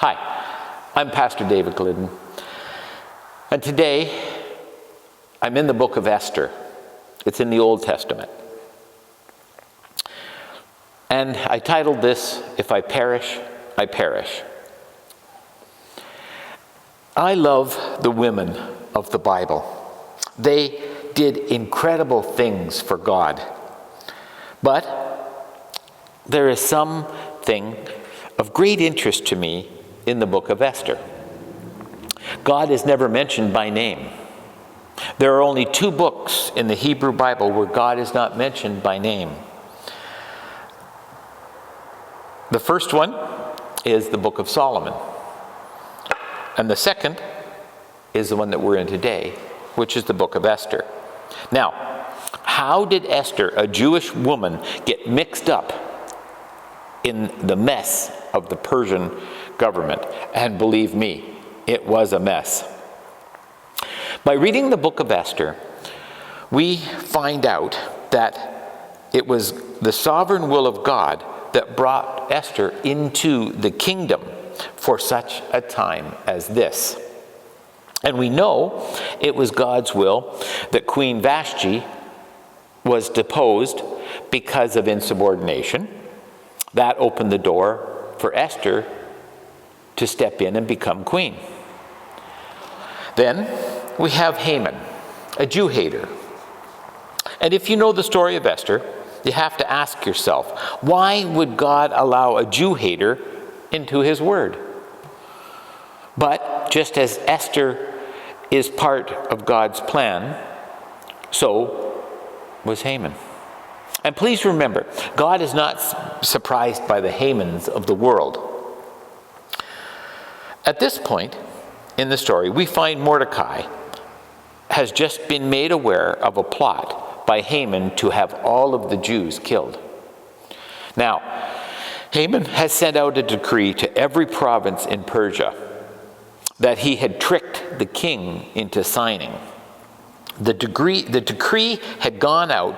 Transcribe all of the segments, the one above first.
Hi, I'm Pastor David Glidden, and today I'm in the book of Esther. It's in the Old Testament. And I titled this, If I Perish, I Perish. I love the women of the Bible. They did incredible things for God. But there is something of great interest to me in the book of Esther. God is never mentioned by name. There are only 2 books in the Hebrew Bible where God is not mentioned by name. The first one is the book of Solomon. And the second is the one that we're in today, which is the book of Esther. Now, how did Esther, a Jewish woman, get mixed up in the mess of the Persian government? And believe me, it was a mess. By reading the book of Esther, we find out that it was the sovereign will of God that brought Esther into the kingdom for such a time as this. And we know it was God's will that Queen Vashti was deposed because of insubordination. That opened the door for Esther to step in and become queen. Then we have Haman, a Jew hater. And if you know the story of Esther, you have to ask yourself, why would God allow a Jew hater into his word? But just as Esther is part of God's plan, so was Haman. And please remember, God is not surprised by the Hamans of the world. At this point in the story, we find Mordecai has just been made aware of a plot by Haman to have all of the Jews killed. Now, Haman has sent out a decree to every province in Persia that he had tricked the king into signing. The decree had gone out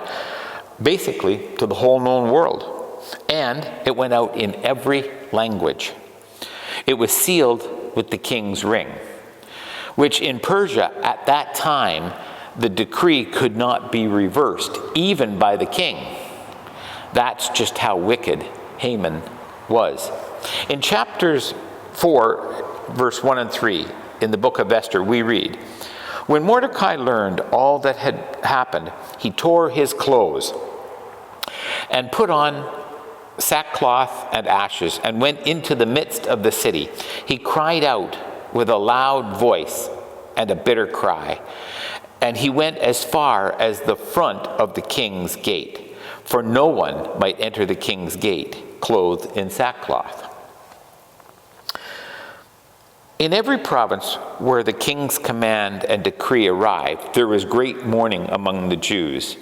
basically to the whole known world, and it went out in every language. It was sealed with the king's ring, which in Persia at that time, the decree could not be reversed, even by the king. That's just how wicked Haman was. In chapters 4, verse 1 and 3, in the book of Esther, we read, "When Mordecai learned all that had happened, he tore his clothes and put on sackcloth and ashes and went into the midst of the city. He cried out with a loud voice and a bitter cry. And he went as far as the front of the king's gate, for no one might enter the king's gate clothed in sackcloth." In every province where the king's command and decree arrived, there was great mourning among the Jews,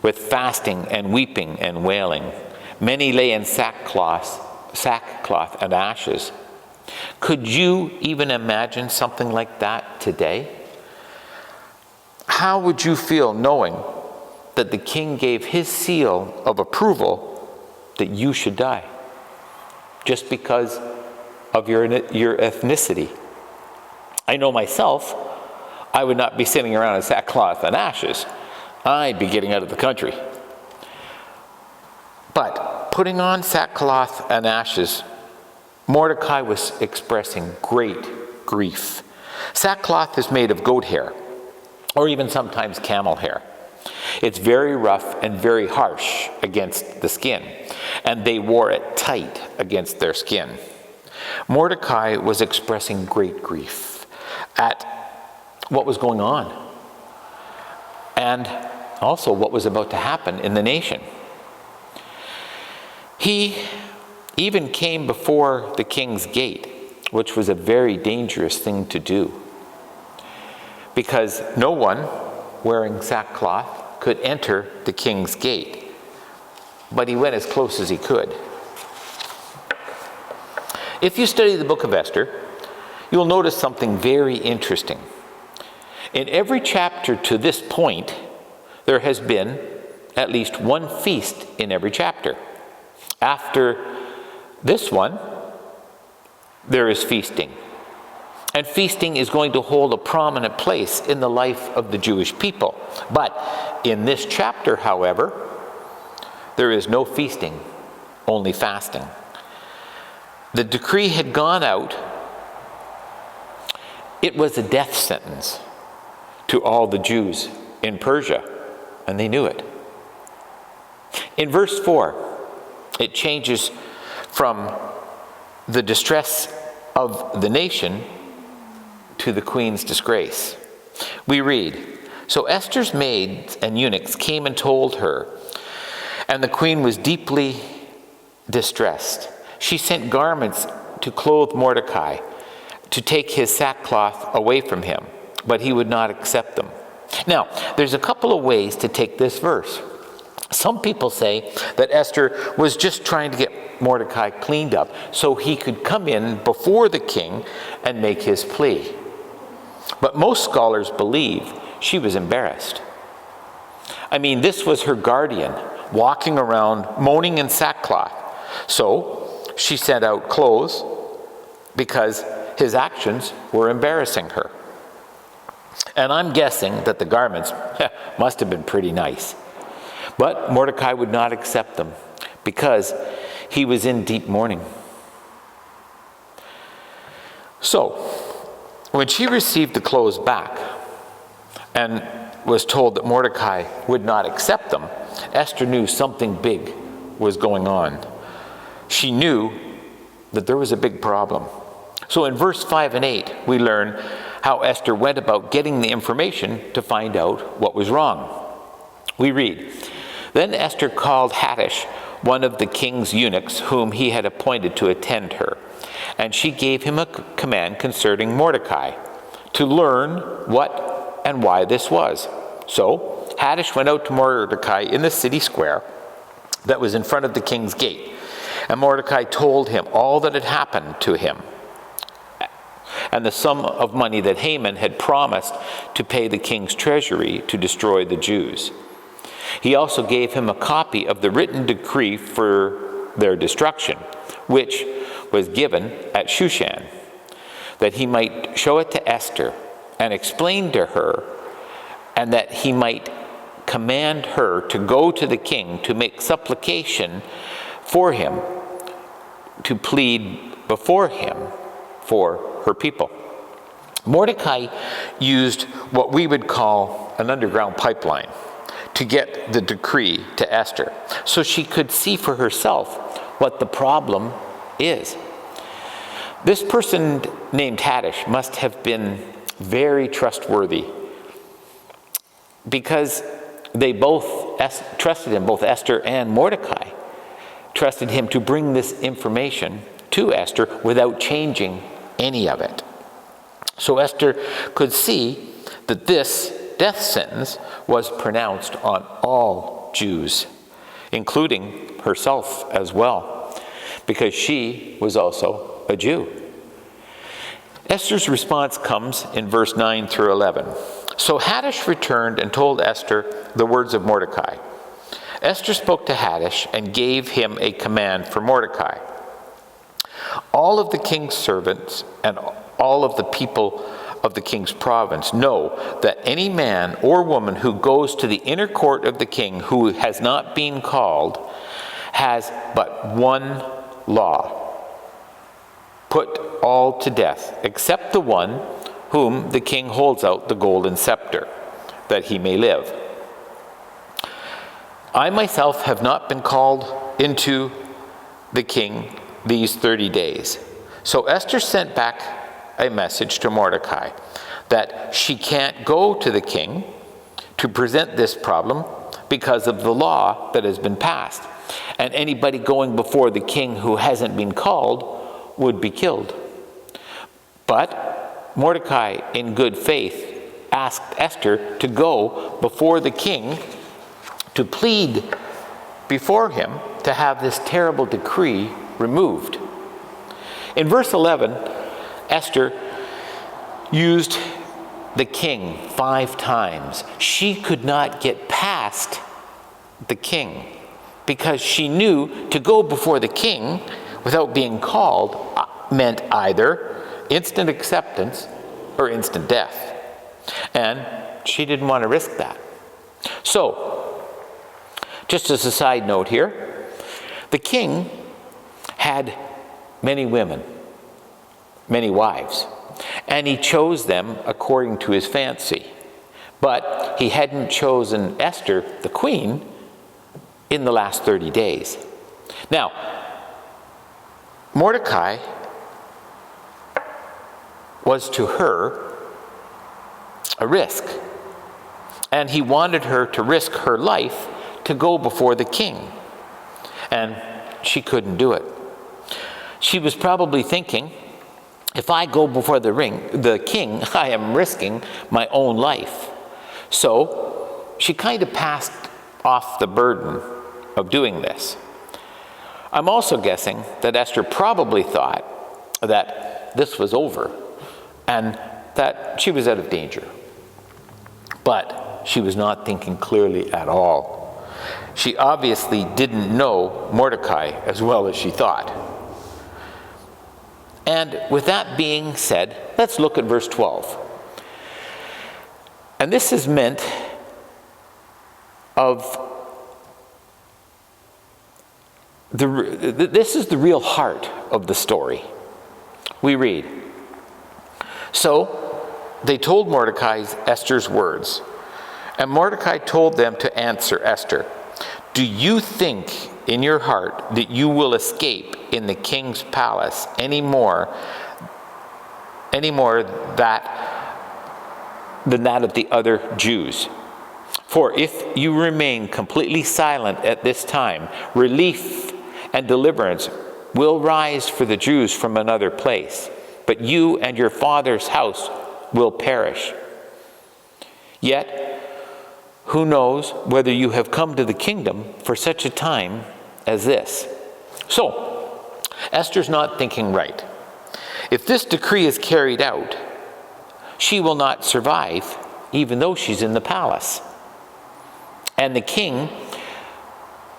with fasting and weeping and wailing. Many lay in sackcloth and ashes. Could you even imagine something like that today? How would you feel knowing that the king gave his seal of approval that you should die just because of your ethnicity? I know myself, I would not be sitting around in sackcloth and ashes. I'd be getting out of the country. But putting on sackcloth and ashes, Mordecai was expressing great grief. Sackcloth is made of goat hair, or even sometimes camel hair. It's very rough and very harsh against the skin, and they wore it tight against their skin. Mordecai was expressing great grief at what was going on, and also what was about to happen in the nation. He even came before the king's gate, which was a very dangerous thing to do, because no one wearing sackcloth could enter the king's gate, but he went as close as he could. If you study the book of Esther, you'll notice something very interesting. In every chapter to this point, there has been at least one feast in every chapter. After this one, there is feasting. And feasting is going to hold a prominent place in the life of the Jewish people. But in this chapter, however, there is no feasting, only fasting. The decree had gone out. It was a death sentence to all the Jews in Persia, and they knew it. In verse 4, it changes from the distress of the nation to the queen's disgrace. We read, "So Esther's maids and eunuchs came and told her, and the queen was deeply distressed. She sent garments to clothe Mordecai, to take his sackcloth away from him, but he would not accept them." Now, there's a couple of ways to take this verse. Some people say that Esther was just trying to get Mordecai cleaned up so he could come in before the king and make his plea. But most scholars believe she was embarrassed. I mean, this was her guardian walking around moaning in sackcloth. So she sent out clothes because his actions were embarrassing her. And I'm guessing that the garments must have been pretty nice. But Mordecai would not accept them because he was in deep mourning. So, when she received the clothes back and was told that Mordecai would not accept them, Esther knew something big was going on. She knew that there was a big problem. So in verse 5 and 8, we learn how Esther went about getting the information to find out what was wrong. We read, "Then Esther called Hattush, one of the king's eunuchs, whom he had appointed to attend her, and she gave him a command concerning Mordecai, to learn what and why this was. So Hattush went out to Mordecai in the city square that was in front of the king's gate, and Mordecai told him all that had happened to him, and the sum of money that Haman had promised to pay the king's treasury to destroy the Jews. He also gave him a copy of the written decree for their destruction, which was given at Shushan, that he might show it to Esther and explain to her, and that he might command her to go to the king to make supplication for him, to plead before him for her people." Mordecai used what we would call an underground pipeline to get the decree to Esther, so she could see for herself what the problem is. This person named Hattush must have been very trustworthy, because they both trusted him, both Esther and Mordecai trusted him to bring this information to Esther without changing any of it. So Esther could see that this death sentence was pronounced on all Jews, including herself as well, because she was also a Jew. Esther's response comes in verse 9 through 11. "So Hattush returned and told Esther the words of Mordecai. Esther spoke to Hattush and gave him a command for Mordecai. All of the king's servants and all of the people of the king's province know that any man or woman who goes to the inner court of the king who has not been called has but one law: put all to death, except the one whom the king holds out the golden scepter, that he may live. I myself have not been called into the king these 30 days. So Esther sent back a message to Mordecai that she can't go to the king to present this problem because of the law that has been passed. And anybody going before the king who hasn't been called would be killed. But Mordecai, in good faith, asked Esther to go before the king to plead before him to have this terrible decree removed. In verse 11, Esther used the king 5 times. She could not get past the king because she knew to go before the king without being called, meant either instant acceptance or instant death. And she didn't want to risk that. So, just as a side note here, the king had many women, many wives, and he chose them according to his fancy. But he hadn't chosen Esther, the queen, in the last 30 days. Now, Mordecai was to her a risk. And he wanted her to risk her life to go before the king. And she couldn't do it. She was probably thinking, if I go before the king, I am risking my own life. So she kind of passed off the burden of doing this. I'm also guessing that Esther probably thought that this was over and that she was out of danger. But she was not thinking clearly at all. She obviously didn't know Mordecai as well as she thought. And with that being said, let's look at verse 12. And this is meant this is the real heart of the story. We read, "So they told Mordecai Esther's words, and Mordecai told them to answer Esther, 'Do you think in your heart that you will escape in the king's palace any more than that of the other Jews? For if you remain completely silent at this time, relief and deliverance will rise for the Jews from another place, but you and your father's house will perish. Yet, who knows whether you have come to the kingdom for such a time as this?'" So, Esther's not thinking right. If this decree is carried out, she will not survive, even though she's in the palace. And the king,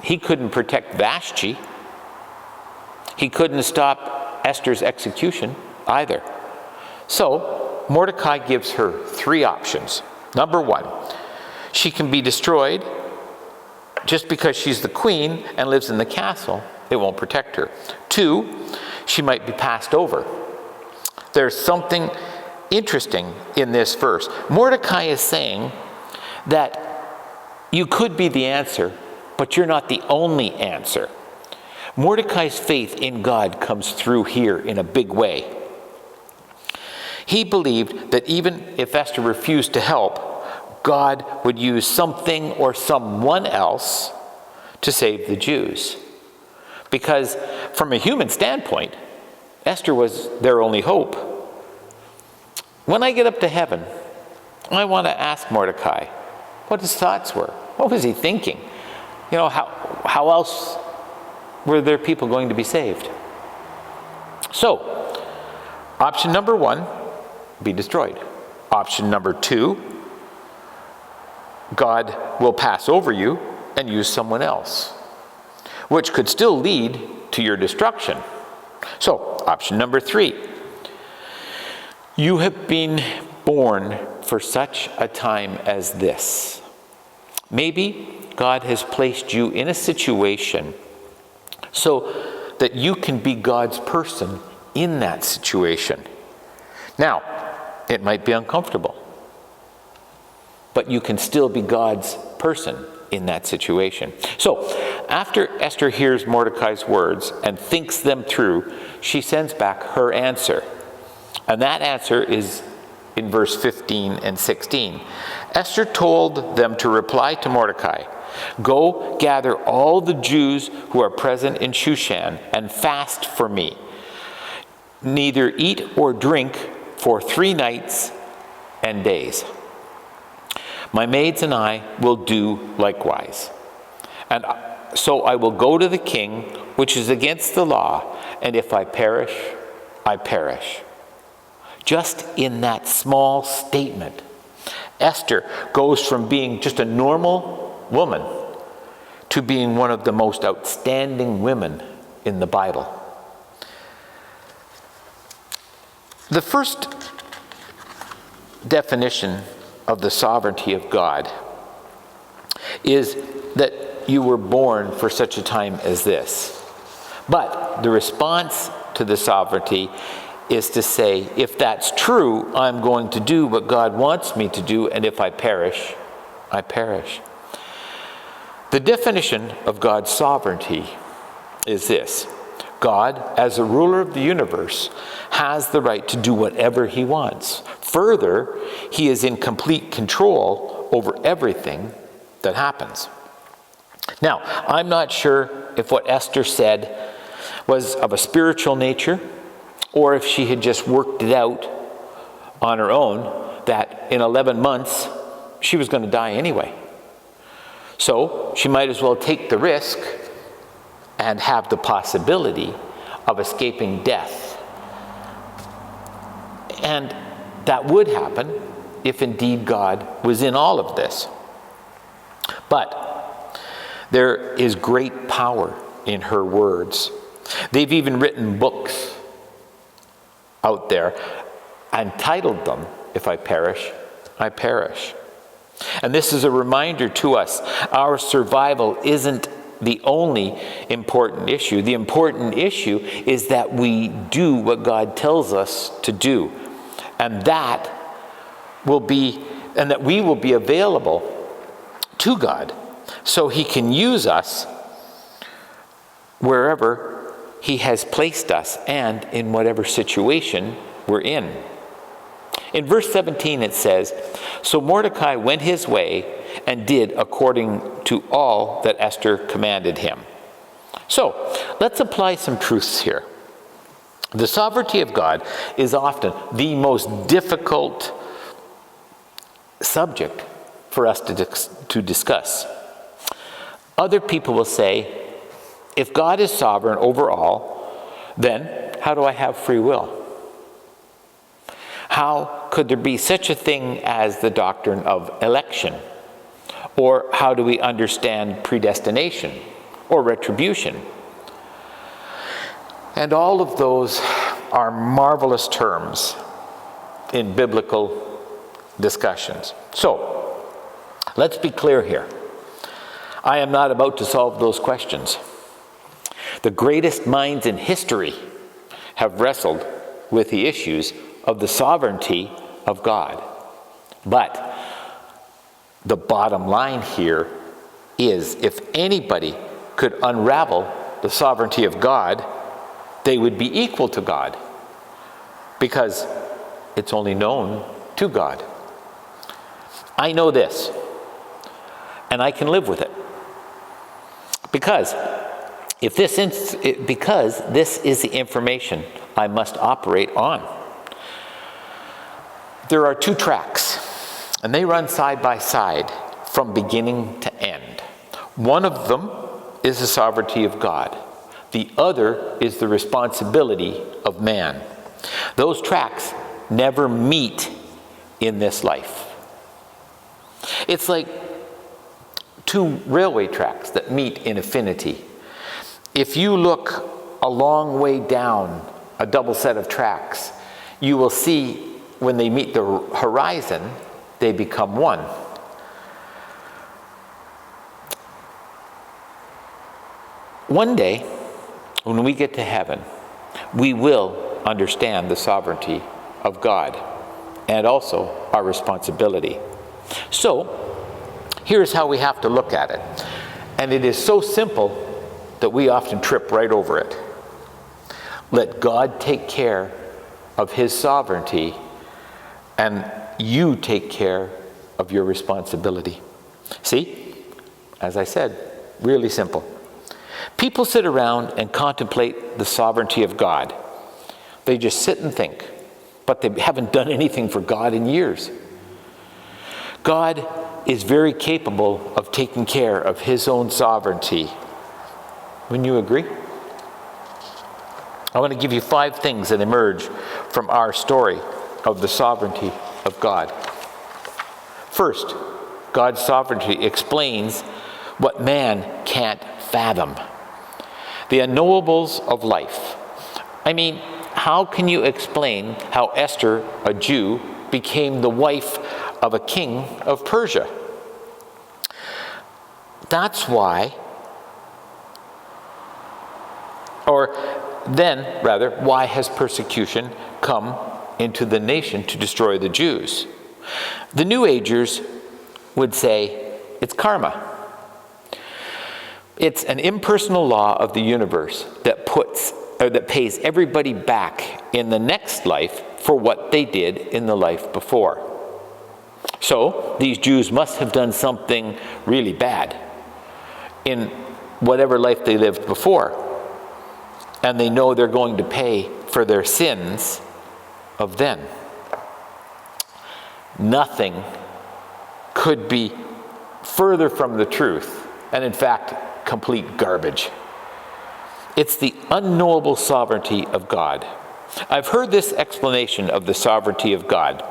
he couldn't protect Vashti. He couldn't stop Esther's execution either. So, Mordecai gives her 3 options. Number 1, she can be destroyed just because she's the queen and lives in the castle. It won't protect her. 2, she might be passed over. There's something interesting in this verse. Mordecai is saying that you could be the answer, but you're not the only answer. Mordecai's faith in God comes through here in a big way. He believed that even if Esther refused to help, God would use something or someone else to save the Jews. Because from a human standpoint, Esther was their only hope. When I get up to heaven, I want to ask Mordecai what his thoughts were. What was he thinking? How else were there people going to be saved? So, option number 1, be destroyed. Option number 2, God will pass over you and use someone else, which could still lead to your destruction. So, option number 3, you have been born for such a time as this. Maybe God has placed you in a situation so that you can be God's person in that situation. Now, it might be uncomfortable, but you can still be God's person in that situation. So, after Esther hears Mordecai's words and thinks them through, she sends back her answer. And that answer is in verse 15 and 16. Esther told them to reply to Mordecai, "Go gather all the Jews who are present in Shushan and fast for me. Neither eat or drink for 3 nights and days. My maids and I will do likewise. And so I will go to the king, which is against the law, and if I perish, I perish." Just in that small statement, Esther goes from being just a normal woman to being one of the most outstanding women in the Bible. The first definition of the sovereignty of God is that you were born for such a time as this. But the response to the sovereignty is to say, if that's true, I'm going to do what God wants me to do, and if I perish, I perish. The definition of God's sovereignty is this: God, as a ruler of the universe, has the right to do whatever he wants. Further, he is in complete control over everything that happens. Now, I'm not sure if what Esther said was of a spiritual nature, or if she had just worked it out on her own, that in 11 months she was going to die anyway. So she might as well take the risk and have the possibility of escaping death. And that would happen if indeed God was in all of this. But there is great power in her words. They've even written books out there and titled them, "If I perish, I perish." And this is a reminder to us, our survival isn't the only important issue. The important issue is that we do what God tells us to do. And that we will be available to God so he can use us wherever he has placed us and in whatever situation we're in. In verse 17 it says, "So Mordecai went his way and did according to all that Esther commanded him." So, let's apply some truths here. The sovereignty of God is often the most difficult subject for us to discuss. Other people will say, if God is sovereign over all, then how do I have free will? How could there be such a thing as the doctrine of election? Or how do we understand predestination or retribution? And all of those are marvelous terms in biblical discussions. So, let's be clear here. I am not about to solve those questions. The greatest minds in history have wrestled with the issues of the sovereignty of God. But the bottom line here is, if anybody could unravel the sovereignty of God, they would be equal to God, because it's only known to God. I know this, and I can live with it, because this is the information I must operate on. There are two tracks, and they run side by side from beginning to end. One of them is the sovereignty of God. The other is the responsibility of man. Those tracks never meet in this life. It's like two railway tracks that meet in infinity. If you look a long way down a double set of tracks, you will see when they meet the horizon, they become one. One day, when we get to heaven, we will understand the sovereignty of God and also our responsibility. So, here's how we have to look at it. And it is so simple that we often trip right over it. Let God take care of his sovereignty, and you take care of your responsibility. See? As I said, really simple. People sit around and contemplate the sovereignty of God. They just sit and think, but they haven't done anything for God in years. God is very capable of taking care of his own sovereignty. Wouldn't you agree? I want to give you 5 things that emerge from our story of the sovereignty of God. First, God's sovereignty explains what man can't fathom. The unknowables of life. I mean, how can you explain how Esther, a Jew, became the wife of a king of Persia? That's why, why has persecution come into the nation to destroy the Jews? The New Agers would say it's karma. It's an impersonal law of the universe that pays everybody back in the next life for what they did in the life before. So these Jews must have done something really bad in whatever life they lived before, and they know they're going to pay for their sins of then. Nothing could be further from the truth, and in fact, complete garbage. It's the unknowable sovereignty of God. I've heard this explanation of the sovereignty of God.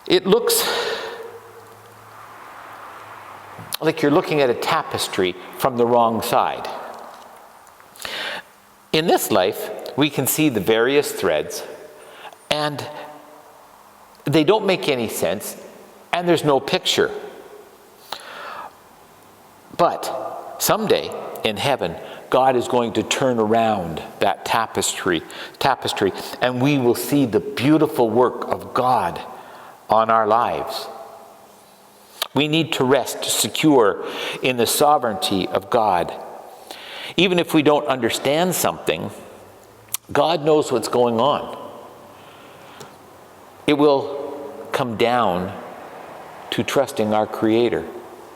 It looks like you're looking at a tapestry from the wrong side. In this life, we can see the various threads, and they don't make any sense, and there's no picture. But someday in heaven, God is going to turn around that tapestry, and we will see the beautiful work of God on our lives. We need to rest secure in the sovereignty of God. Even if we don't understand something, God knows what's going on. It will come down to trusting our Creator,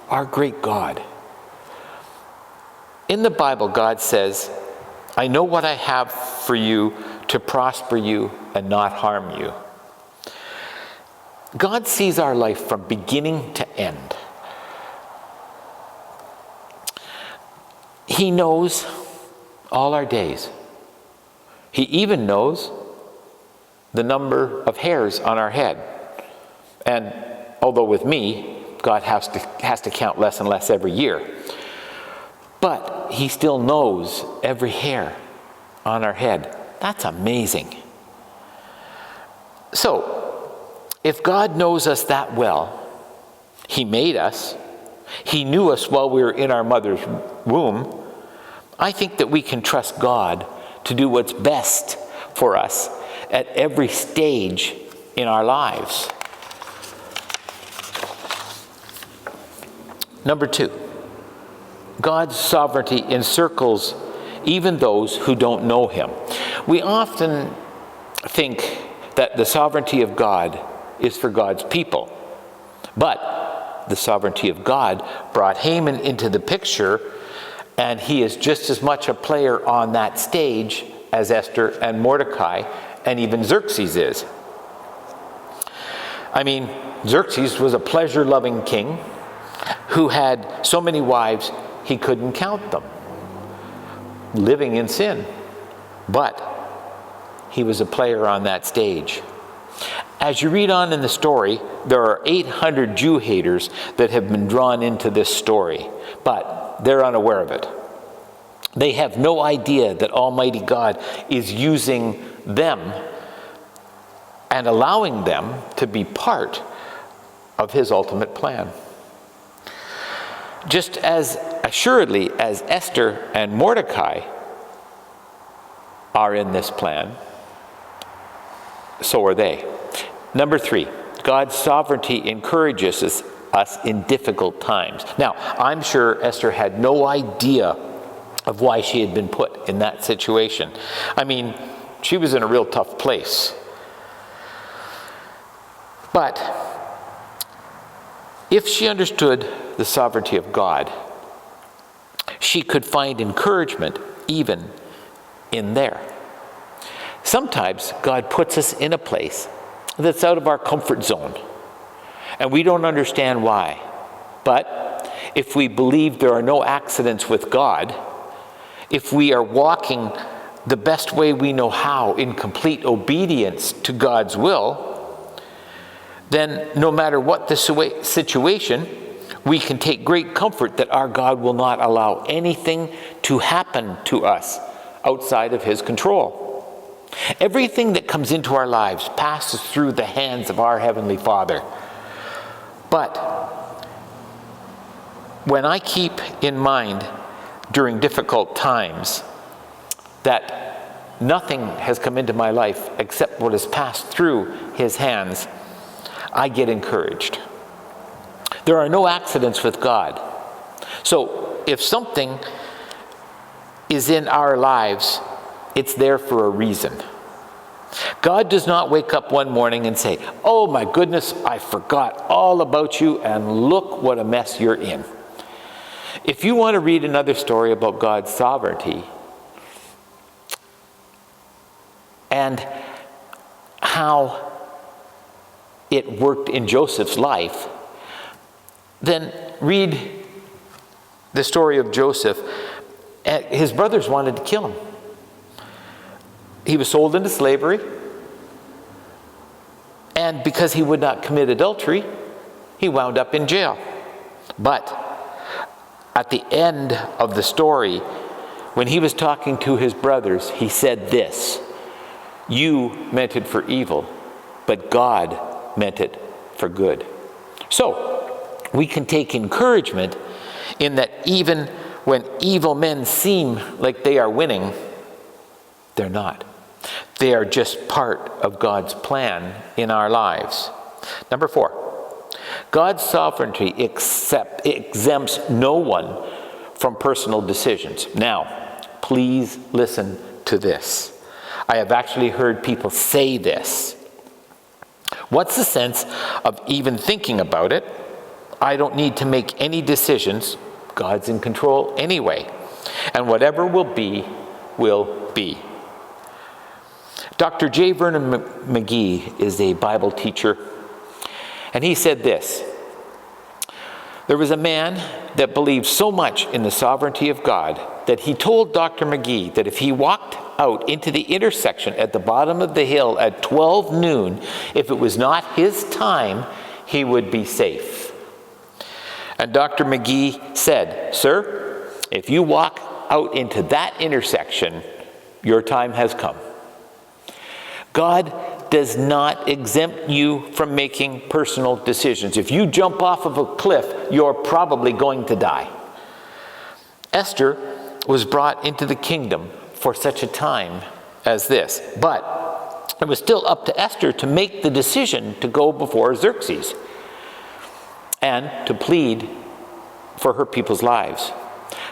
our great God. In the Bible, God says, I know what I have for you to prosper you and not harm you. God sees our life from beginning to end. He knows all our days. He even knows the number of hairs on our head. And although with me, God has to count less and less every year. But he still knows every hair on our head. That's amazing. So, if God knows us that well, he made us, he knew us while we were in our mother's womb, I think that we can trust God to do what's best for us at every stage in our lives. Number 2, God's sovereignty encircles even those who don't know him. We often think that the sovereignty of God is for God's people. But the sovereignty of God brought Haman into the picture, and he is just as much a player on that stage as Esther and Mordecai and even Xerxes is. I mean, Xerxes was a pleasure-loving king who had so many wives he couldn't count them, living in sin. But he was a player on that stage. As you read on in the story, there are 800 Jew haters that have been drawn into this story, but they're unaware of it. They have no idea that Almighty God is using them and allowing them to be part of his ultimate plan. Just as assuredly as Esther and Mordecai are in this plan, so are they. Number 3, God's sovereignty encourages us in difficult times. Now, I'm sure Esther had no idea of why she had been put in that situation. I mean, she was in a real tough place. But if she understood the sovereignty of God, she could find encouragement even in there. Sometimes God puts us in a place that's out of our comfort zone, and we don't understand why. But if we believe there are no accidents with God, if we are walking the best way we know how in complete obedience to God's will, then no matter what the situation, we can take great comfort that our God will not allow anything to happen to us outside of his control. Everything that comes into our lives passes through the hands of our Heavenly Father. But when I keep in mind during difficult times that nothing has come into my life except what has passed through his hands, I get encouraged. There are no accidents with God. So if something is in our lives, it's there for a reason. God does not wake up one morning and say, "Oh my goodness, I forgot all about you and look what a mess you're in." If you want to read another story about God's sovereignty and how it worked in Joseph's life, then read the story of Joseph. His brothers wanted to kill him. He was sold into slavery, and because he would not commit adultery, he wound up in jail. But at the end of the story, when he was talking to his brothers, he said this: "You meant it for evil, but God meant it for good." So, we can take encouragement in that even when evil men seem like they are winning, they're not. They are just part of God's plan in our lives. Number 4, God's sovereignty exempts no one from personal decisions. Now, please listen to this. I have actually heard people say this. What's the sense of even thinking about it? I don't need to make any decisions. God's in control anyway. And whatever will be, will be. Dr. J. Vernon McGee is a Bible teacher, and he said this: there was a man that believed so much in the sovereignty of God that he told Dr. McGee that if he walked out into the intersection at the bottom of the hill at 12 noon, if it was not his time, he would be safe. And Dr. McGee said, "Sir, if you walk out into that intersection, your time has come." God does not exempt you from making personal decisions. If you jump off of a cliff, you're probably going to die. Esther was brought into the kingdom for such a time as this. But it was still up to Esther to make the decision to go before Xerxes and to plead for her people's lives.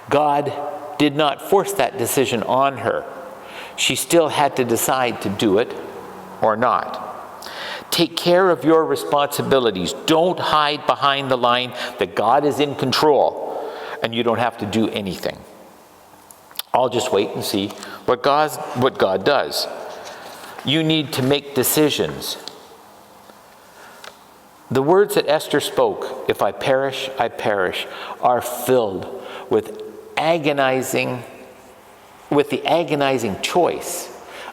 God did not force that decision on her. She still had to decide to do it or not. Take care of your responsibilities. Don't hide behind the line that God is in control and you don't have to do anything. I'll just wait and see what God does. You need to make decisions. The words that Esther spoke, "If I perish, I perish," are filled with the agonizing choice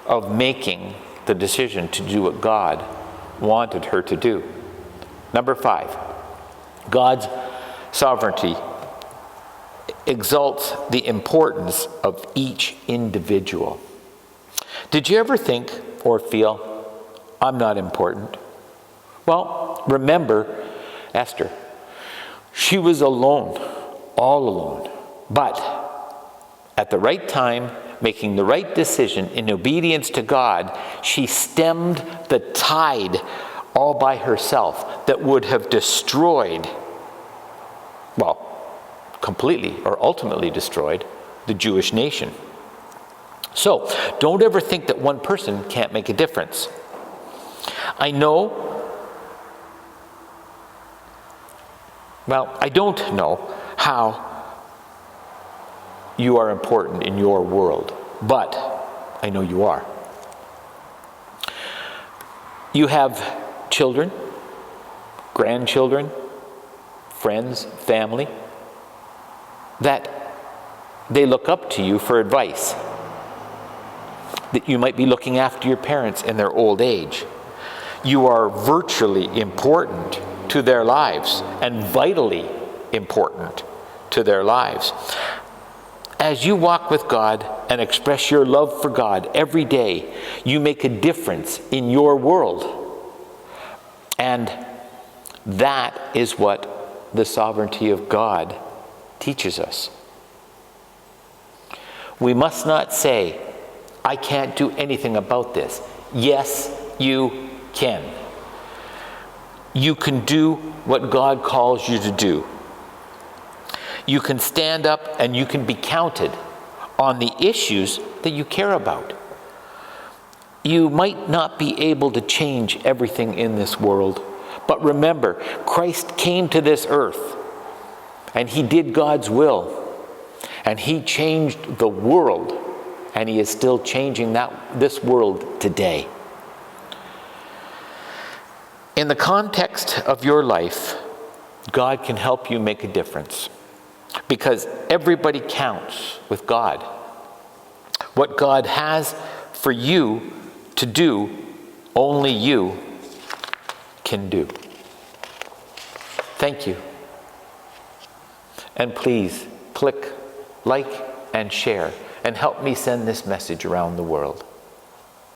of making the decision to do what God wanted her to do. Number 5, God's sovereignty exalts the importance of each individual. Did you ever think or feel, "I'm not important"? Well, remember Esther. She was alone, all alone. But at the right time, making the right decision in obedience to God, she stemmed the tide all by herself that would have destroyed, well, completely or ultimately destroyed the Jewish nation. So, don't ever think that one person can't make a difference. I don't know how you are important in your world, but I know you are. You have children, grandchildren, friends, family, that they look up to you for advice. That you might be looking after your parents in their old age. You are virtually important to their lives and vitally important to their lives. as you walk with God and express your love for God every day, you make a difference in your world. And that is what the sovereignty of God teaches us. We must not say, I can't do anything about this. Yes, you can. You can do what God calls you to do. You can stand up and you can be counted on the issues that you care about. You might not be able to change everything in this world, but remember, Christ came to this earth and he did God's will, and he changed the world, and he is still changing this world today. In the context of your life, God can help you make a difference, because everybody counts with God. What God has for you to do, only you can do. Thank you. And please click like and share and help me send this message around the world.